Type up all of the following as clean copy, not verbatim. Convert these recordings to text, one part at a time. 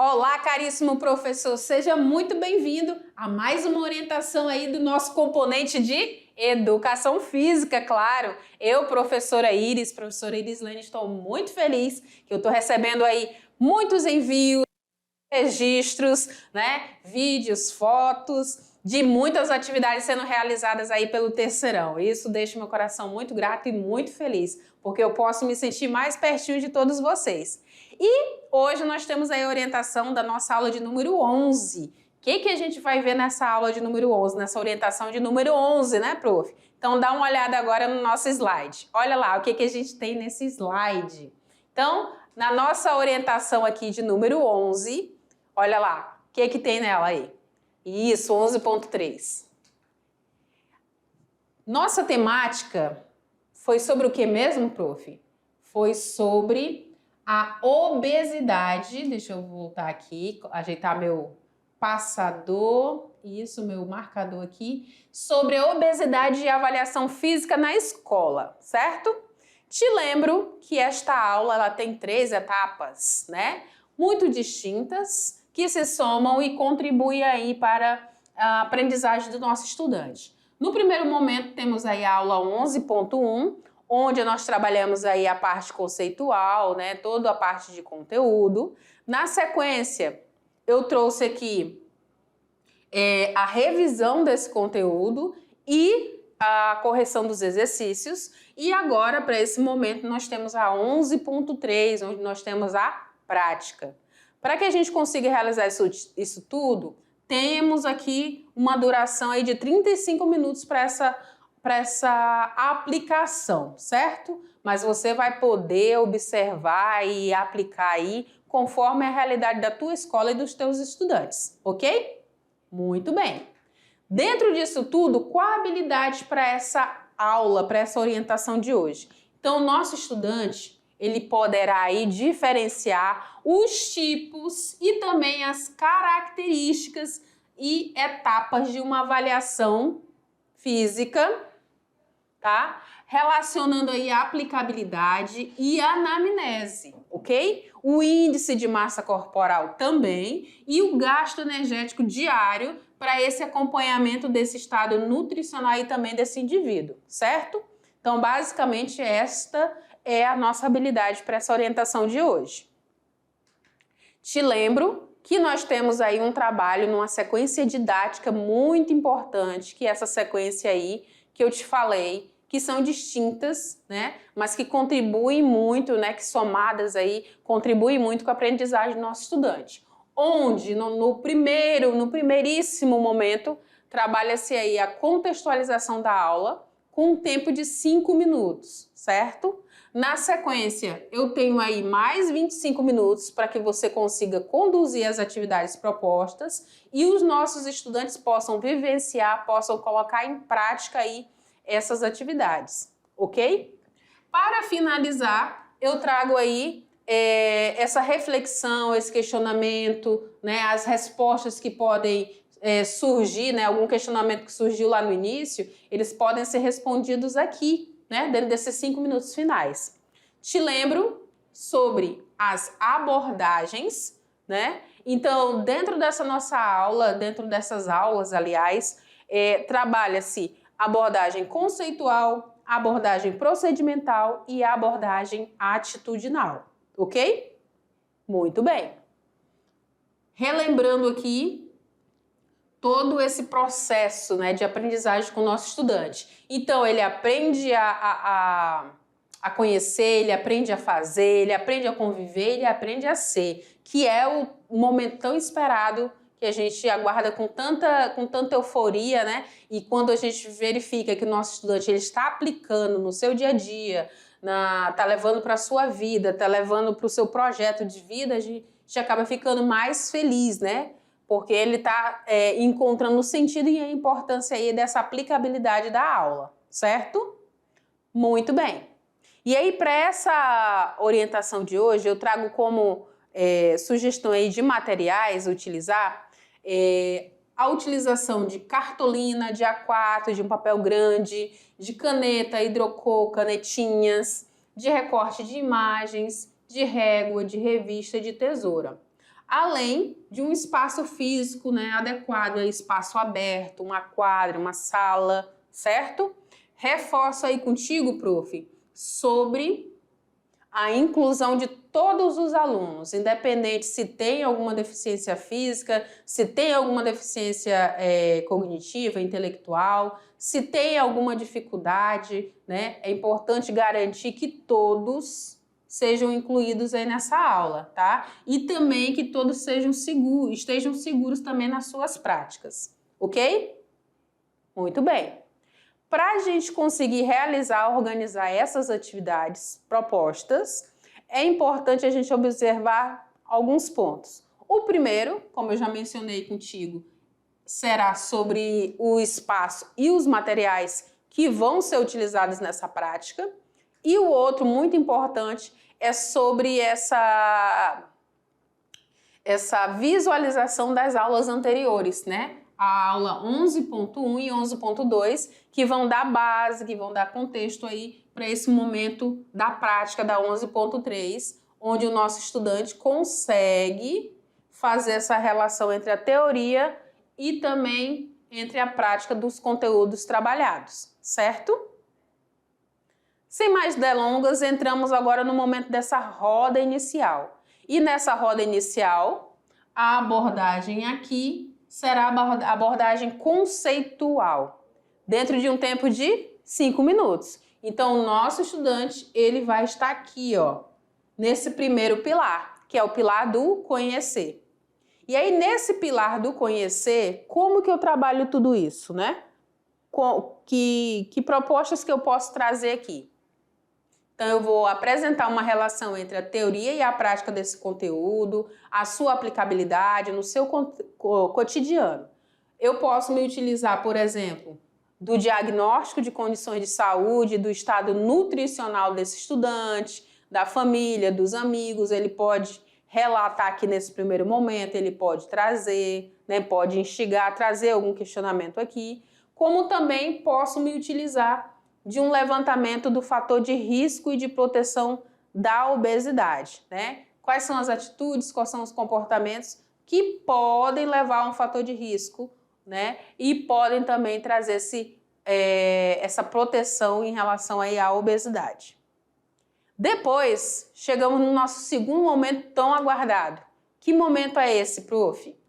Olá, caríssimo professor, seja muito bem-vindo a mais uma orientação aí do nosso componente de Educação Física, claro. Eu, professora Iris Lane, estou muito feliz que eu estou recebendo aí muitos envios, registros, né, vídeos, fotos de muitas atividades sendo realizadas aí pelo terceirão. Isso deixa meu coração muito grato e muito feliz, porque eu posso me sentir mais pertinho de todos vocês. E hoje nós temos aí a orientação da nossa aula de número 11. O que a gente vai ver nessa aula de número 11, nessa orientação de número 11, né, prof? Então dá uma olhada agora no nosso slide. Olha lá o que a gente tem nesse slide. Então, na nossa orientação aqui de número 11, olha lá, o que tem nela aí? Isso, 11.3. Nossa temática foi sobre o que mesmo, prof? Foi sobre a obesidade. Deixa eu voltar aqui, ajeitar meu passador, isso, meu marcador aqui, sobre a obesidade e avaliação física na escola, certo? Te lembro que esta aula ela tem 3 etapas, né? Muito distintas, que se somam e contribuem aí para a aprendizagem do nosso estudante. No primeiro momento temos aí a aula 11.1, onde nós trabalhamos aí a parte conceitual, né, toda a parte de conteúdo. Na sequência, eu trouxe aqui a revisão desse conteúdo e a correção dos exercícios. E agora, para esse momento, nós temos a 11.3, onde nós temos a prática. Para que a gente consiga realizar isso tudo, temos aqui uma duração aí de 35 minutos para essa aplicação, certo? Mas você vai poder observar e aplicar aí conforme a realidade da tua escola e dos teus estudantes, ok? Muito bem. Dentro disso tudo, qual a habilidade para essa aula, para essa orientação de hoje? Então, o nosso estudante, ele poderá aí diferenciar os tipos e também as características e etapas de uma avaliação física, tá? Relacionando aí a aplicabilidade e a anamnese, ok? O índice de massa corporal também e o gasto energético diário para esse acompanhamento desse estado nutricional e também desse indivíduo, certo? Então, basicamente, esta é a nossa habilidade para essa orientação de hoje. Te lembro que nós temos aí um trabalho numa sequência didática muito importante, que é essa sequência aí que eu te falei, que são distintas, né, mas que contribuem muito, né, que somadas aí contribuem muito com a aprendizagem do nosso estudante. Onde no primeiríssimo momento trabalha-se aí a contextualização da aula com um tempo de 5 minutos, certo? Na sequência, eu tenho aí mais 25 minutos para que você consiga conduzir as atividades propostas e os nossos estudantes possam vivenciar, possam colocar em prática aí essas atividades, ok? Para finalizar, eu trago aí essa reflexão, esse questionamento, né, as respostas que podem surgir, né, algum questionamento que surgiu lá no início, eles podem ser respondidos aqui, né, dentro desses 5 minutos finais. Te lembro sobre as abordagens, né? Então, dentro dessa nossa aula, dentro dessas aulas, aliás, trabalha-se abordagem conceitual, abordagem procedimental e abordagem atitudinal, ok? Muito bem. Relembrando aqui todo esse processo, né, de aprendizagem com o nosso estudante. Então, ele aprende a conhecer, ele aprende a fazer, ele aprende a conviver, ele aprende a ser, que é o momento tão esperado que a gente aguarda com tanta euforia, né? E quando a gente verifica que o nosso estudante ele está aplicando no seu dia a dia, está levando para a sua vida, está levando para o seu projeto de vida, a gente acaba ficando mais feliz, né? Porque ele está encontrando o sentido e a importância aí dessa aplicabilidade da aula, certo? Muito bem. E aí, para essa orientação de hoje, eu trago como sugestão aí de materiais a utilizar a utilização de cartolina, de A4, de um papel grande, de caneta, hidrocor, canetinhas, de recorte de imagens, de régua, de revista, de tesoura. além de um espaço físico, né, adequado, espaço aberto, uma quadra, uma sala, certo? Reforço aí contigo, prof, sobre a inclusão de todos os alunos, independente se tem alguma deficiência física, se tem alguma deficiência cognitiva, intelectual, se tem alguma dificuldade, né? É importante garantir que todos sejam incluídos aí nessa aula, tá? E também que todos estejam seguros também nas suas práticas, ok? Muito bem. Para a gente conseguir organizar essas atividades propostas, é importante a gente observar alguns pontos. O primeiro, como eu já mencionei contigo, será sobre o espaço e os materiais que vão ser utilizados nessa prática. E o outro, muito importante, é sobre essa visualização das aulas anteriores, né? A aula 11.1 e 11.2, que vão dar base, que vão dar contexto aí para esse momento da prática da 11.3, onde o nosso estudante consegue fazer essa relação entre a teoria e também entre a prática dos conteúdos trabalhados, certo? Sem mais delongas, entramos agora no momento dessa roda inicial. E nessa roda inicial, a abordagem aqui será a abordagem conceitual, dentro de um tempo de 5 minutos. Então, o nosso estudante, ele vai estar aqui, ó, nesse primeiro pilar, que é o pilar do conhecer. E aí, nesse pilar do conhecer, como que eu trabalho tudo isso, né? Que propostas que eu posso trazer aqui? Então, eu vou apresentar uma relação entre a teoria e a prática desse conteúdo, a sua aplicabilidade no seu cotidiano. Eu posso me utilizar, por exemplo, do diagnóstico de condições de saúde, do estado nutricional desse estudante, da família, dos amigos. Ele pode relatar aqui nesse primeiro momento, ele pode trazer, né, pode instigar, trazer algum questionamento aqui, como também posso me utilizar de um levantamento do fator de risco e de proteção da obesidade, né? Quais são as atitudes, quais são os comportamentos que podem levar a um fator de risco, né? E podem também trazer essa proteção em relação aí à obesidade. Depois, chegamos no nosso segundo momento tão aguardado. Que momento é esse, prof?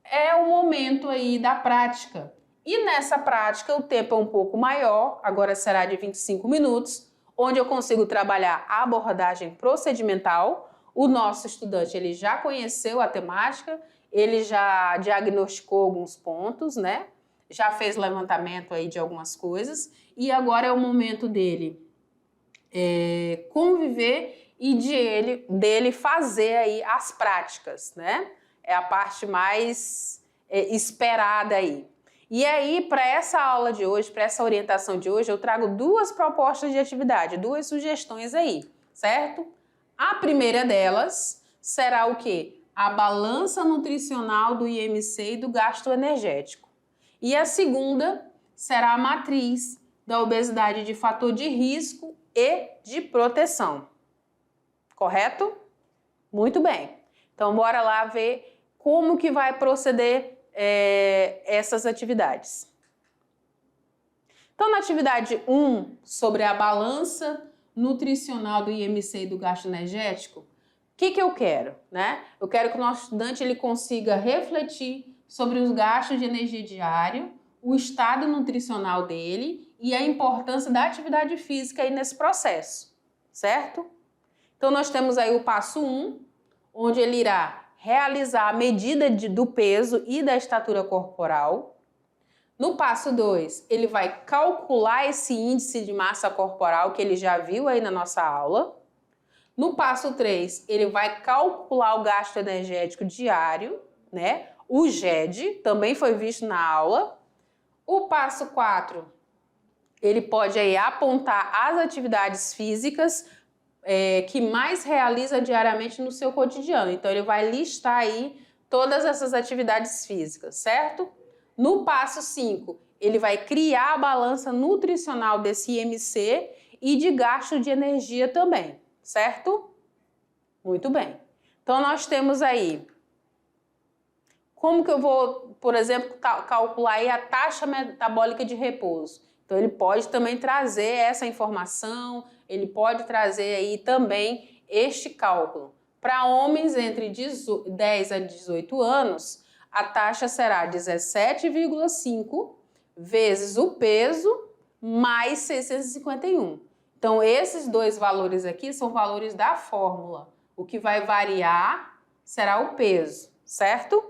É o momento aí da prática. E nessa prática o tempo é um pouco maior, agora será de 25 minutos, onde eu consigo trabalhar a abordagem procedimental. O nosso estudante, ele já conheceu a temática, ele já diagnosticou alguns pontos, né? Já fez levantamento aí de algumas coisas e agora é o momento dele conviver e dele fazer aí as práticas, né? É a parte mais esperada aí. E aí, para essa aula de hoje, para essa orientação de hoje, eu trago duas propostas de atividade, duas sugestões aí, certo? A primeira delas será o quê? A balança nutricional do IMC e do gasto energético. E a segunda será a matriz da obesidade de fator de risco e de proteção. Correto? Muito bem. Então, bora lá ver como que vai proceder essas atividades. Então, na atividade 1, sobre a balança nutricional do IMC e do gasto energético, o que eu quero, né? Eu quero que o nosso estudante ele consiga refletir sobre os gastos de energia diário, o estado nutricional dele e a importância da atividade física aí nesse processo, certo? Então, nós temos aí o passo 1, onde ele irá realizar a medida do peso e da estatura corporal. No passo 2, ele vai calcular esse índice de massa corporal que ele já viu aí na nossa aula. No passo 3, ele vai calcular o gasto energético diário, né? O GED, também foi visto na aula. O passo 4, ele pode aí apontar as atividades físicas que mais realiza diariamente no seu cotidiano. Então, ele vai listar aí todas essas atividades físicas, certo? No passo 5, ele vai criar a balança nutricional desse IMC e de gasto de energia também, certo? Muito bem. Então, nós temos aí Como que eu vou, por exemplo, calcular aí a taxa metabólica de repouso? Então, ele pode também trazer essa informação, ele pode trazer aí também este cálculo. Para homens entre 10 a 18 anos, a taxa será 17,5 vezes o peso mais 651. Então, esses dois valores aqui são valores da fórmula. O que vai variar será o peso, certo?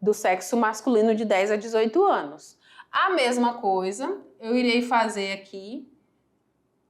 Do sexo masculino de 10 a 18 anos. A mesma coisa eu irei fazer aqui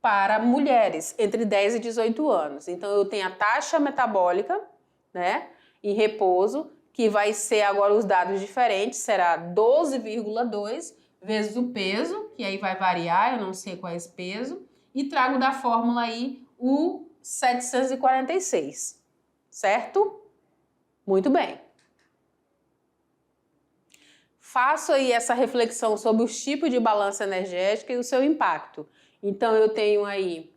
para mulheres entre 10 e 18 anos. Então, eu tenho a taxa metabólica, né, em repouso, que vai ser agora os dados diferentes, será 12,2 vezes o peso, que aí vai variar, eu não sei qual é esse peso, e trago da fórmula aí o 746, certo? Muito bem. Faço aí essa reflexão sobre os tipos de balança energética e o seu impacto. Então, eu tenho aí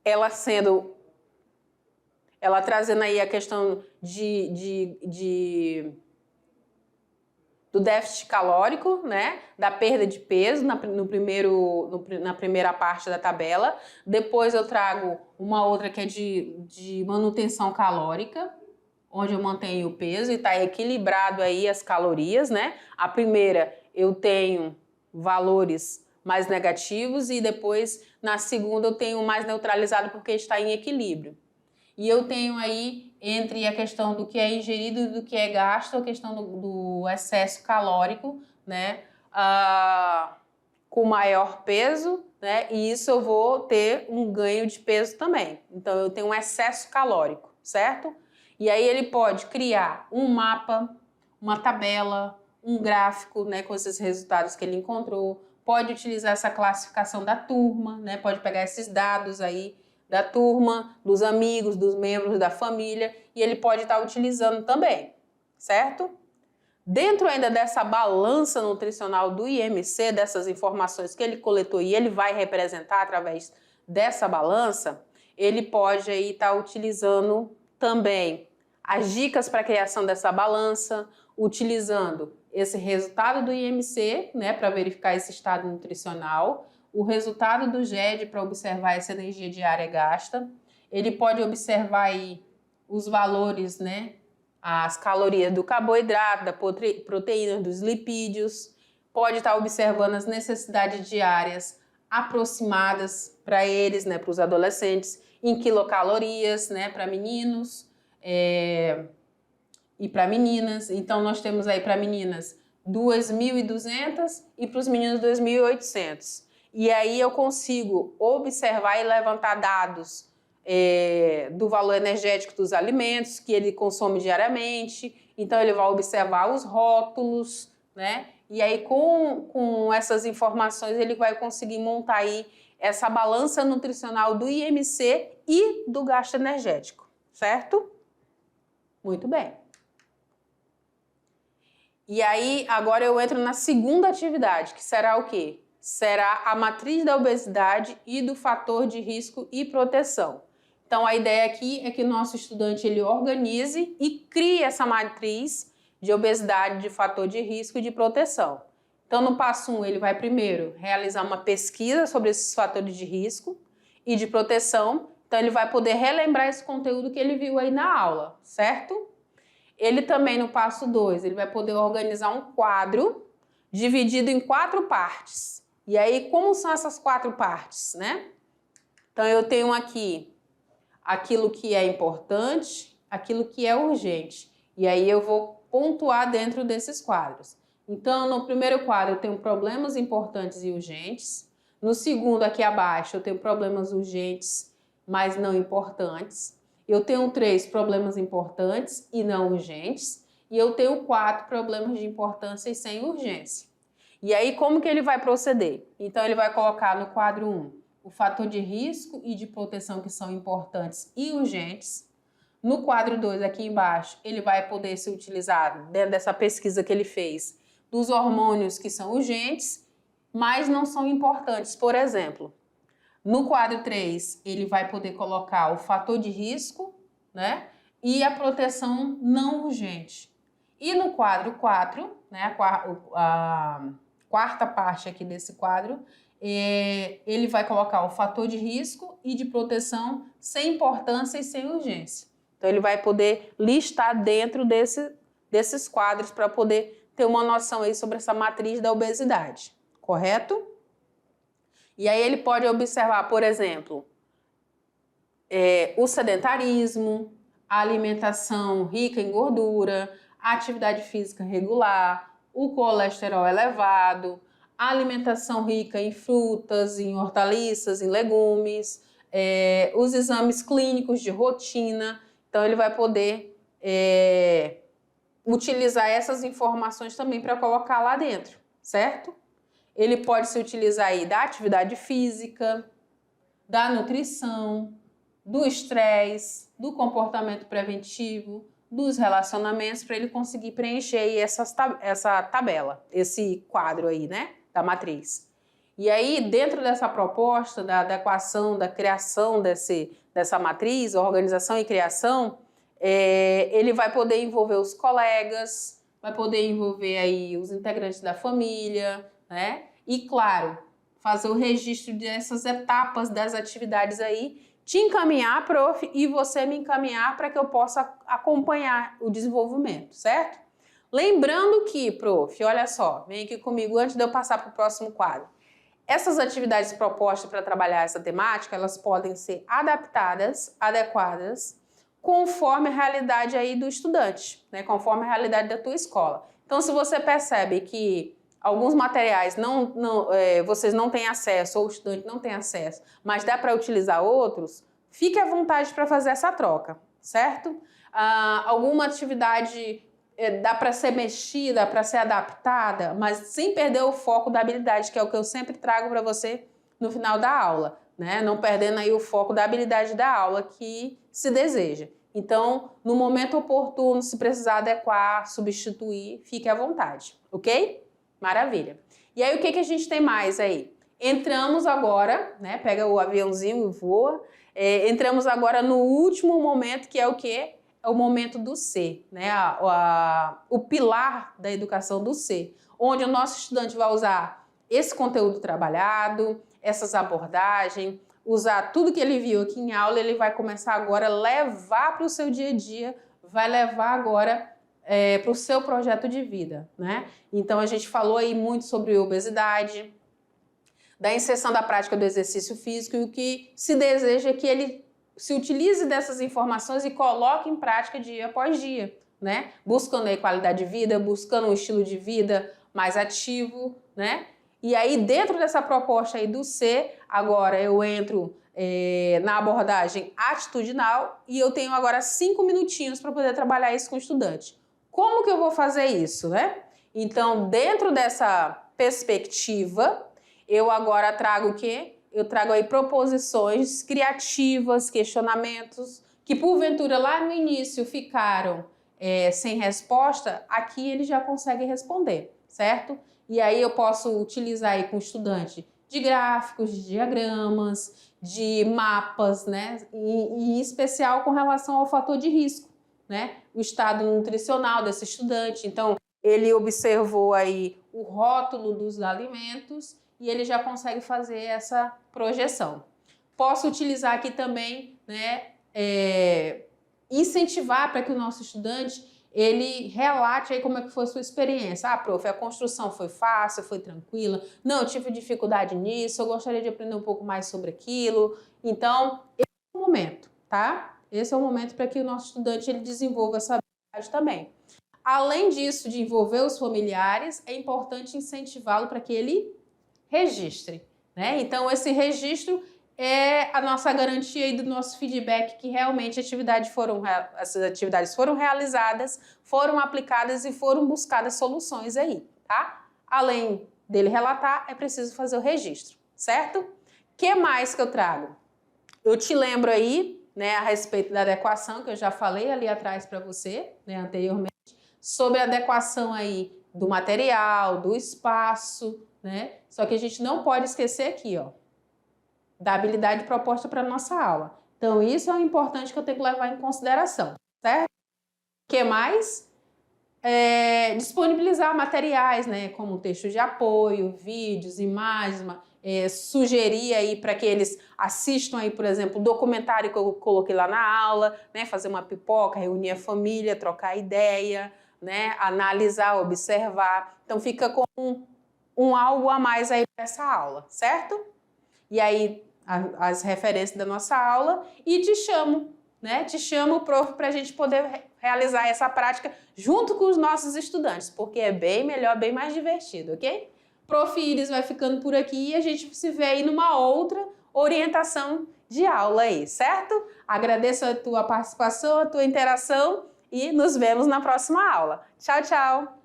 ela trazendo aí a questão do déficit calórico, né? Da perda de peso na primeira parte da tabela. Depois eu trago uma outra que é de manutenção calórica, onde eu mantenho o peso e está equilibrado aí as calorias, né? A primeira eu tenho valores mais negativos e depois na segunda eu tenho mais neutralizado porque está em equilíbrio. E eu tenho aí, entre a questão do que é ingerido e do que é gasto, a questão do excesso calórico, né? Com maior peso, né? E isso eu vou ter um ganho de peso também. Então, eu tenho um excesso calórico, certo? E aí ele pode criar um mapa, uma tabela, um gráfico, né? Com esses resultados que ele encontrou. Pode utilizar essa classificação da turma, né? Pode pegar esses dados aí da turma, dos amigos, dos membros da família, e ele pode estar utilizando também, certo? Dentro ainda dessa balança nutricional do IMC, dessas informações que ele coletou e ele vai representar através dessa balança, ele pode aí estar utilizando também as dicas para a criação dessa balança, utilizando esse resultado do IMC, né, para verificar esse estado nutricional, o resultado do GED para observar essa energia diária gasta. Ele pode observar aí os valores, né, as calorias do carboidrato, da proteína, dos lipídios. Pode estar observando as necessidades diárias aproximadas para eles, né, para os adolescentes, em quilocalorias, né, para meninos e para meninas. Então, nós temos aí para meninas 2.200 e para os meninos 2.800. E aí eu consigo observar e levantar dados do valor energético dos alimentos que ele consome diariamente. Então, ele vai observar os rótulos, né? E aí, com essas informações, ele vai conseguir montar aí essa balança nutricional do IMC e do gasto energético, certo? Muito bem. E aí, agora eu entro na segunda atividade, que será o quê? Será a matriz da obesidade e do fator de risco e proteção. Então, a ideia aqui é que o nosso estudante ele organize e crie essa matriz de obesidade, de fator de risco e de proteção. Então, no passo 1, ele vai primeiro realizar uma pesquisa sobre esses fatores de risco e de proteção. Então, ele vai poder relembrar esse conteúdo que ele viu aí na aula, certo? Ele também, no passo 2, ele vai poder organizar um quadro dividido em 4 partes. E aí, como são essas 4 partes, né? Então, eu tenho aqui aquilo que é importante, aquilo que é urgente. E aí, eu vou pontuar dentro desses quadros. Então, no primeiro quadro, eu tenho problemas importantes e urgentes. No segundo, aqui abaixo, eu tenho problemas urgentes, mas não importantes. Eu tenho 3 problemas importantes e não urgentes. E eu tenho 4 problemas de importância e sem urgência. E aí, como que ele vai proceder? Então, ele vai colocar no quadro 1 o fator de risco e de proteção que são importantes e urgentes. No quadro 2, aqui embaixo, ele vai poder se utilizar, dentro dessa pesquisa que ele fez, dos hormônios que são urgentes, mas não são importantes. Por exemplo, no quadro 3, ele vai poder colocar o fator de risco, né? e a proteção não urgente. E no quadro 4, né, a quarta parte aqui desse quadro, ele vai colocar o fator de risco e de proteção sem importância e sem urgência. Então, ele vai poder listar dentro desses quadros para poder ter uma noção aí sobre essa matriz da obesidade, correto? E aí ele pode observar, por exemplo, o sedentarismo, a alimentação rica em gordura, a atividade física regular, o colesterol elevado, a alimentação rica em frutas, em hortaliças, em legumes, os exames clínicos de rotina. Então, ele vai poder utilizar essas informações também para colocar lá dentro, certo? Ele pode se utilizar aí da atividade física, da nutrição, do estresse, do comportamento preventivo, dos relacionamentos, para ele conseguir preencher aí essa tabela, esse quadro aí, né, da matriz. E aí, dentro dessa proposta da adequação, da criação dessa matriz, organização e criação, ele vai poder envolver os colegas, vai poder envolver aí os integrantes da família, né? E, claro, fazer o registro dessas etapas das atividades aí, te encaminhar, prof, e você me encaminhar para que eu possa acompanhar o desenvolvimento, certo? Lembrando que, prof, olha só, vem aqui comigo antes de eu passar para o próximo quadro. Essas atividades propostas para trabalhar essa temática, elas podem ser adaptadas, adequadas, conforme a realidade aí do estudante, né? Conforme a realidade da tua escola. Então, se você percebe que alguns materiais vocês não têm acesso, ou o estudante não tem acesso, mas dá para utilizar outros, fique à vontade para fazer essa troca, certo? Alguma atividade dá para ser mexida, para ser adaptada, mas sem perder o foco da habilidade, que é o que eu sempre trago para você no final da aula, né? Não perdendo aí o foco da habilidade da aula que se deseja. Então, no momento oportuno, se precisar adequar, substituir, fique à vontade, ok? Maravilha. E aí, o que a gente tem mais aí? Entramos agora, né? Pega o aviãozinho e voa. Entramos agora no último momento, que é o quê? É o momento do ser, né? O pilar da educação do ser, onde o nosso estudante vai usar esse conteúdo trabalhado, essas abordagens, usar tudo que ele viu aqui em aula, ele vai começar agora a levar para o seu dia a dia, vai levar agora para o seu projeto de vida, né? Então, a gente falou aí muito sobre obesidade, da inserção da prática do exercício físico, e o que se deseja é que ele se utilize dessas informações e coloque em prática dia após dia, né? Buscando aí qualidade de vida, buscando um estilo de vida mais ativo, né? E aí, dentro dessa proposta aí do ser, agora eu entro na abordagem atitudinal e eu tenho agora 5 minutinhos para poder trabalhar isso com o estudante. Como que eu vou fazer isso, né? Então, dentro dessa perspectiva, eu agora trago o quê? Eu trago aí proposições criativas, questionamentos, que porventura lá no início ficaram sem resposta, aqui ele já consegue responder, certo? E aí eu posso utilizar aí com o estudante de gráficos, de diagramas, de mapas, né? E em especial com relação ao fator de risco, né? O estado nutricional desse estudante. Então, ele observou aí o rótulo dos alimentos e ele já consegue fazer essa projeção. Posso utilizar aqui também, né, incentivar para que o nosso estudante ele relate aí como é que foi a sua experiência. Ah, prof, a construção foi fácil, foi tranquila? Não, eu tive dificuldade nisso, eu gostaria de aprender um pouco mais sobre aquilo. Então, esse é o momento, tá? Esse é o momento para que o nosso estudante ele desenvolva essa habilidade também. Além disso, de envolver os familiares, é importante incentivá-lo para que ele registre, né? Então, esse registro é a nossa garantia aí do nosso feedback que realmente essas atividades foram realizadas, foram aplicadas e foram buscadas soluções aí, tá? Além dele relatar, é preciso fazer o registro, certo? O que mais que eu trago? Eu te lembro aí, né, a respeito da adequação, que eu já falei ali atrás para você, né, anteriormente, sobre a adequação aí do material, do espaço, né? Só que a gente não pode esquecer aqui, ó, da habilidade proposta para a nossa aula. Então, isso é o importante que eu tenho que levar em consideração, certo? que mais? Disponibilizar materiais, né, como textos de apoio, vídeos, imagens, sugerir aí para que eles assistam aí, por exemplo, o documentário que eu coloquei lá na aula, né, fazer uma pipoca, reunir a família, trocar ideia, né, analisar, observar. Então fica com um algo a mais aí para essa aula, certo? E aí as referências da nossa aula e te chamo, né? Te chamo, prof, para a gente poder realizar essa prática junto com os nossos estudantes, porque é bem melhor, bem mais divertido, ok? Prof. Iris vai ficando por aqui e a gente se vê aí numa outra orientação de aula aí, certo? Agradeço a tua participação, a tua interação e nos vemos na próxima aula. Tchau, tchau!